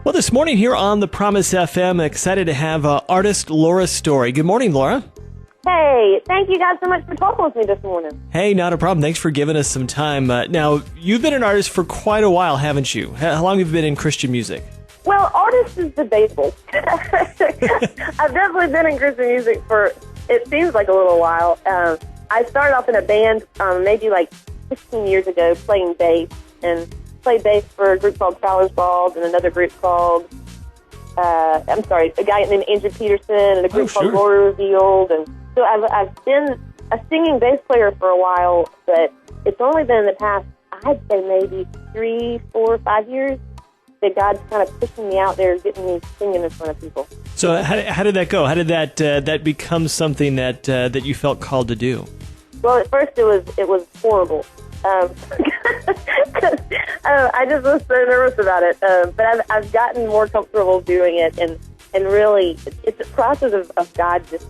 Well, this morning here on the Promise FM, excited to have artist Laura Story. Good morning, Laura. Hey, thank you guys so much for talking with me this morning. Hey, not a problem. Thanks for giving us some time. Now, you've been an artist for quite a while, haven't you? How long have you been in Christian music? Well, artist is debatable. I've definitely been in Christian music for, it seems like a little while. I started off in a band maybe like 15 years ago playing bass, and played bass for a group called Fowler's Balls and another group called, a guy named Andrew Peterson and a group called Glory Revealed. And so I've been a singing bass player for a while, but it's only been in the past, I'd say maybe 3, 4, 5 years that God's kind of pushing me out there, getting me singing in front of people. So how did that go? How did that become something that you felt called to do? Well, at first it was horrible. I just was so nervous about it. But I've gotten more comfortable doing it, and really, it's a process of God just,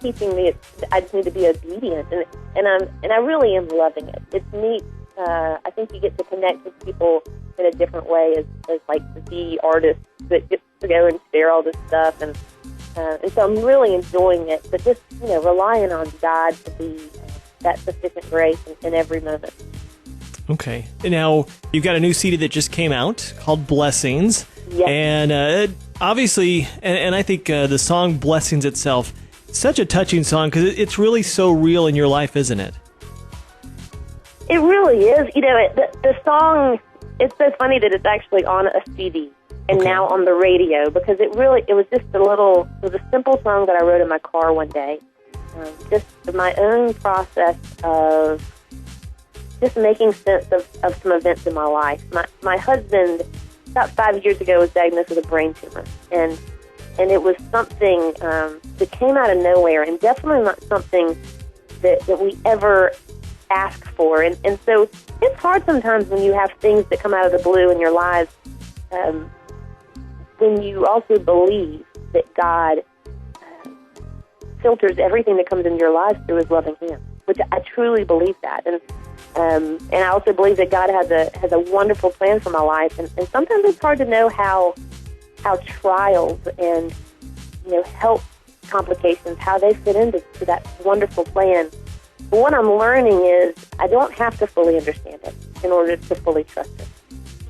teaching me. I just need to be obedient, and I really am loving it. It's neat. I think you get to connect with people in a different way as like the artist that gets to go and share all this stuff, and so I'm really enjoying it. But just relying on God to be that sufficient grace in every moment. Okay. Now, you've got a new CD that just came out called Blessings. Yes. And obviously, and I think the song Blessings itself, such a touching song because it's really so real in your life, isn't it? It really is. The song, it's so funny that it's actually on a CD and now on the radio, because it was just it was a simple song that I wrote in my car one day. Just my own process of just making sense of some events in my life. My husband, about 5 years ago, was diagnosed with a brain tumor, and it was something that came out of nowhere, and definitely not something that we ever ask for. And so it's hard sometimes when you have things that come out of the blue in your lives, when you also believe that God filters everything that comes into your lives through His loving hand, which I truly believe that, and I also believe that God has a wonderful plan for my life, and sometimes it's hard to know how trials and health complications, how they fit into that wonderful plan. But what I'm learning is I don't have to fully understand it in order to fully trust it.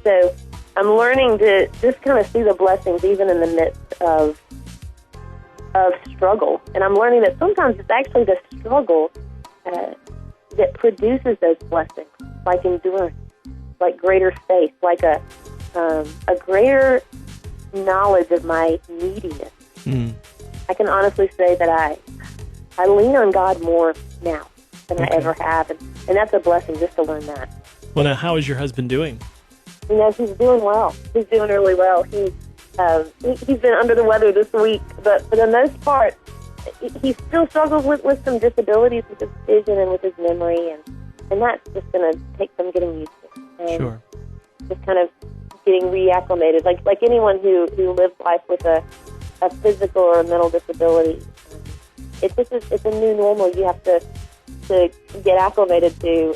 So I'm learning to just kind of see the blessings even in the midst of struggle. And I'm learning that sometimes it's actually the struggle that produces those blessings, like endurance, like greater faith, like a greater knowledge of my neediness. I can honestly say that I lean on God more now than I ever have, and that's a blessing just to learn that. Well, now, how is your husband doing? He's doing well. He's doing really well. He's been under the weather this week, but for the most part, he still struggles with some disabilities with his vision and with his memory, and that's just going to take some getting used to. And sure. Just kind of getting reacclimated, like anyone who lives life with a physical or a mental disability. It's a new normal you have to get acclimated to.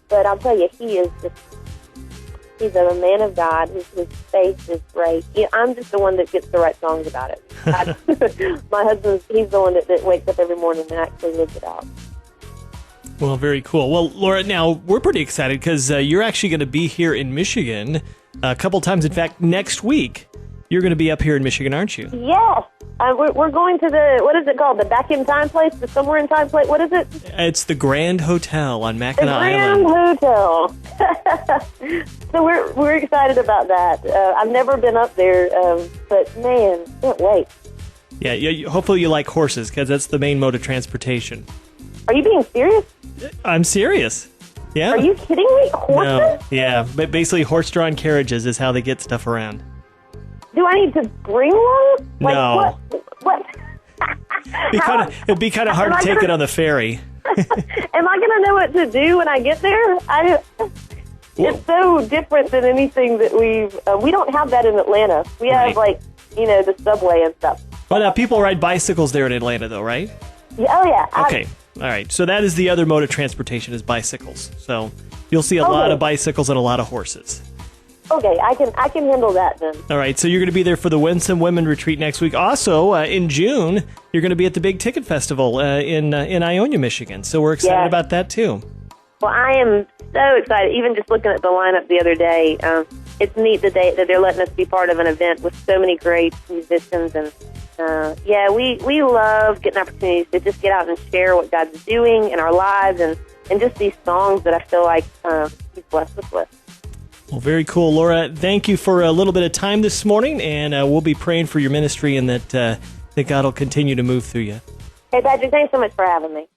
But I'll tell you, he's a man of God. His faith is great. I'm just the one that gets to write songs about it. My husband, he's the one that wakes up every morning and actually lives it out. Well, very cool. Well, Laura, now we're pretty excited because you're actually going to be here in Michigan a couple times. In fact, next week, you're going to be up here in Michigan, aren't you? Yes. We're going to what is it called? The Back in Time place? The Somewhere in Time place? What is it? It's the Grand Hotel on Mackinac Island. The Grand Hotel. So we're excited about that. I've never been up there, but man, can't wait. Yeah. Hopefully you like horses, because that's the main mode of transportation. Are you being serious? I'm serious. Yeah. Are you kidding me? Horses? No. Yeah, but basically horse-drawn carriages is how they get stuff around. Do I need to bring one? No. What? It'd be kind of hard to take it on the ferry. Am I going to know what to do when I get there? It's so different than anything that we don't have that in Atlanta. We have the subway and stuff. Well, now people ride bicycles there in Atlanta, though, right? Yeah, oh yeah. Okay. All right. So that is the other mode of transportation, is bicycles. So you'll see a lot of bicycles and a lot of horses. Okay, I can handle that then. All right, so you're going to be there for the Winsome Women Retreat next week. Also, in June, you're going to be at the Big Ticket Festival in Ionia, Michigan. So we're excited about that, too. Well, I am so excited. Even just looking at the lineup the other day, it's neat that they're letting us be part of an event with so many great musicians. And, we love getting opportunities to just get out and share what God's doing in our lives and just these songs that I feel like He's blessed us with. Well, very cool. Laura, thank you for a little bit of time this morning, and we'll be praying for your ministry and that God will continue to move through you. Hey, Patrick, thanks so much for having me.